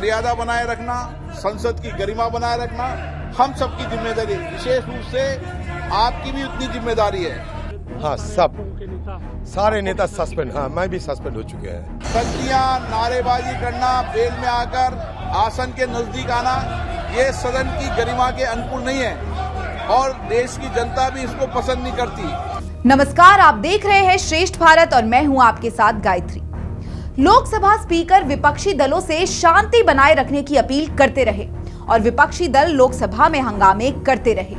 मर्यादा बनाए रखना, संसद की गरिमा बनाए रखना हम सबकी जिम्मेदारी है। विशेष रूप से आपकी भी उतनी जिम्मेदारी है। हाँ, सब सारे नेता सस्पेंड, हाँ मैं भी सस्पेंड हो चुके हैं। शक्तियां नारेबाजी करना, बेल में आकर आसन के नजदीक आना, ये सदन की गरिमा के अनुकूल नहीं है और देश की जनता भी इसको पसंद नहीं करती। नमस्कार, आप देख रहे हैं श्रेष्ठ भारत और मैं हूं आपके साथ गायत्री। लोकसभा स्पीकर विपक्षी दलों से शांति बनाए रखने की अपील करते रहे और विपक्षी दल लोकसभा में हंगामे करते रहे।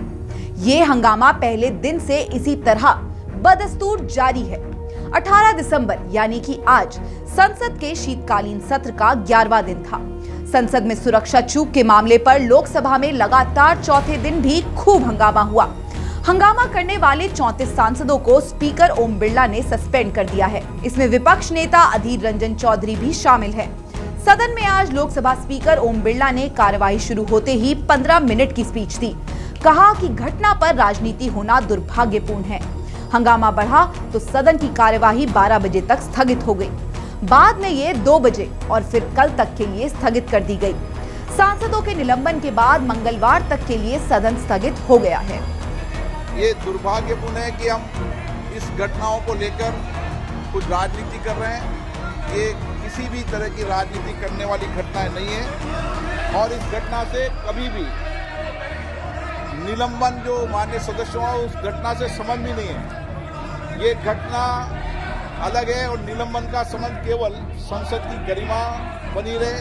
ये हंगामा पहले दिन से इसी तरह बदस्तूर जारी है। 18 दिसंबर यानी कि आज संसद के शीतकालीन सत्र का 11वां दिन था। संसद में सुरक्षा चूक के मामले पर लोकसभा में लगातार चौथे दिन भी खूब हंगामा हुआ। हंगामा करने वाले 34 सांसदों को स्पीकर ओम बिरला ने सस्पेंड कर दिया है। इसमें विपक्ष नेता अधीर रंजन चौधरी भी शामिल है। सदन में आज लोकसभा स्पीकर ओम बिरला ने कार्यवाही शुरू होते ही 15 मिनट की स्पीच दी। कहा कि घटना पर राजनीति होना दुर्भाग्यपूर्ण है। हंगामा बढ़ा तो सदन की कार्यवाही 12 बजे तक स्थगित हो गई। बाद में ये 2 बजे और फिर कल तक के लिए स्थगित कर दी गई। सांसदों के निलंबन के बाद मंगलवार तक के लिए सदन स्थगित हो गया है। ये दुर्भाग्यपूर्ण है कि हम इस घटनाओं को लेकर कुछ राजनीति कर रहे हैं। ये किसी भी तरह की राजनीति करने वाली घटनाएं नहीं है और इस घटना से कभी भी निलंबन जो माननीय सदस्यों है उस घटना से संबंध भी नहीं है। ये घटना अलग है और निलंबन का संबंध केवल संसद की गरिमा बनी रहे,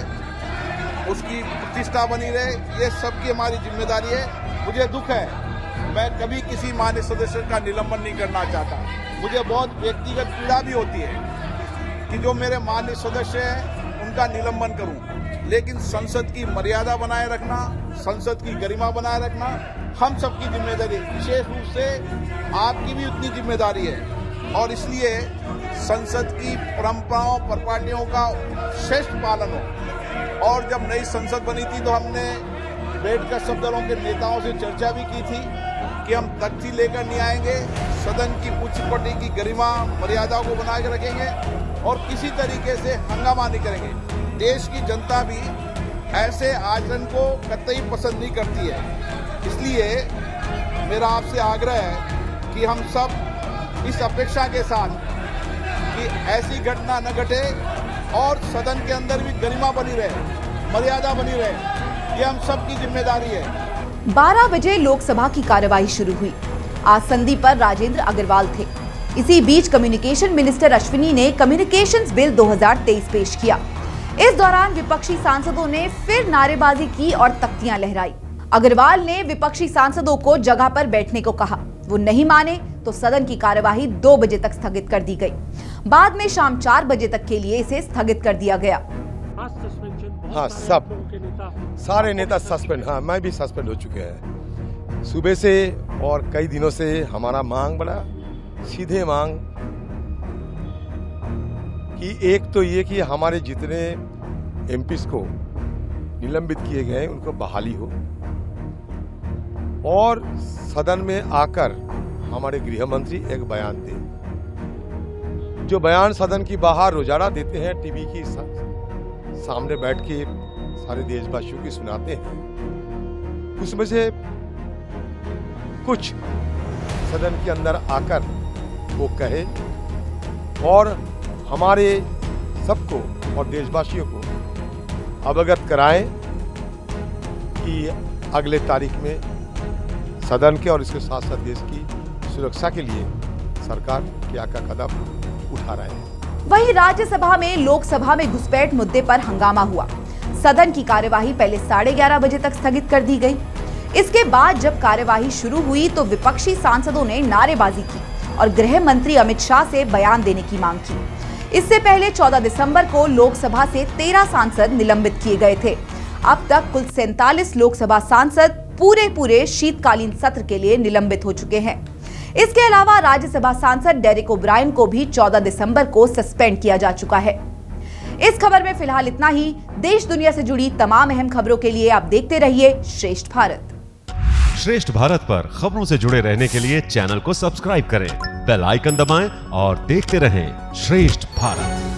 उसकी प्रतिष्ठा बनी रहे, ये सबकी हमारी जिम्मेदारी है। मुझे दुख है, मैं कभी किसी मान्य सदस्य का निलंबन नहीं करना चाहता। मुझे बहुत व्यक्तिगत पीड़ा भी होती है कि जो मेरे मान्य सदस्य हैं उनका निलंबन करूं, लेकिन संसद की मर्यादा बनाए रखना, संसद की गरिमा बनाए रखना हम सबकी जिम्मेदारी है। विशेष रूप से आपकी भी उतनी जिम्मेदारी है और इसलिए संसद की परंपराओं परिपाटियों का श्रेष्ठ पालन हो। और जब नई संसद बनी थी तो हमने बैठकर सब दलों के नेताओं से चर्चा भी की थी कि हम तख्ती लेकर नहीं आएंगे, सदन की उच्च कोटि की गरिमा मर्यादा को बना के रखेंगे और किसी तरीके से हंगामा नहीं करेंगे। देश की जनता भी ऐसे आचरण को कतई पसंद नहीं करती है। इसलिए मेरा आपसे आग्रह है कि हम सब इस अपेक्षा के साथ कि ऐसी घटना न घटे और सदन के अंदर भी गरिमा बनी रहे, मर्यादा बनी रहे, ये हम सबकी जिम्मेदारी है। 12 बजे लोकसभा की कार्यवाही शुरू हुई। आज संधि पर राजेंद्र अग्रवाल थे। इसी बीच कम्युनिकेशन मिनिस्टर अश्विनी ने कम्युनिकेशंस बिल 2023 पेश किया। इस दौरान विपक्षी सांसदों ने फिर नारेबाजी की और तख्तियां लहराई। अग्रवाल ने विपक्षी सांसदों को जगह पर बैठने को कहा। वो नहीं माने तो सदन की कार्यवाही 2 बजे तक स्थगित कर दी गई। बाद में शाम 4 बजे तक के लिए इसे स्थगित कर दिया गया। हाँ, सब सारे नेता सस्पेंड, हाँ मैं भी सस्पेंड हो चुके हैं। सुबह से और कई दिनों से हमारा मांग बड़ा सीधे मांग कि एक तो ये कि हमारे जितने एमपीज को निलंबित किए गए उनको बहाली हो और सदन में आकर हमारे गृह मंत्री एक बयान दें। जो बयान सदन की बाहर रोजाना देते हैं, टीवी की सामने बैठ के सारे देशवासियों की सुनाते हैं, उसमें से कुछ सदन के अंदर आकर वो कहे और हमारे सबको और देशवासियों को अवगत कराएं कि अगले तारीख में सदन के और इसके साथ साथ देश की सुरक्षा के लिए सरकार क्या क्या कदम उठा रहे हैं। वहीं राज्यसभा में लोकसभा में घुसपैठ मुद्दे पर हंगामा हुआ। सदन की कार्यवाही पहले 11:30 बजे तक स्थगित कर दी गई। इसके बाद जब कार्यवाही शुरू हुई तो विपक्षी सांसदों ने नारेबाजी की और गृह मंत्री अमित शाह से बयान देने की मांग की। इससे पहले 14 दिसंबर को लोकसभा से 13 सांसद निलंबित किए गए थे। अब तक कुल 47 लोकसभा सांसद पूरे शीतकालीन सत्र के लिए निलंबित हो चुके हैं। इसके अलावा राज्यसभा सांसद डेरेक ओब्रायन को भी 14 दिसंबर को सस्पेंड किया जा चुका है। इस खबर में फिलहाल इतना ही। देश दुनिया से जुड़ी तमाम अहम खबरों के लिए आप देखते रहिए श्रेष्ठ भारत। श्रेष्ठ भारत पर खबरों से जुड़े रहने के लिए चैनल को सब्सक्राइब करें, बेल आइकन दबाएं और देखते रहें श्रेष्ठ भारत।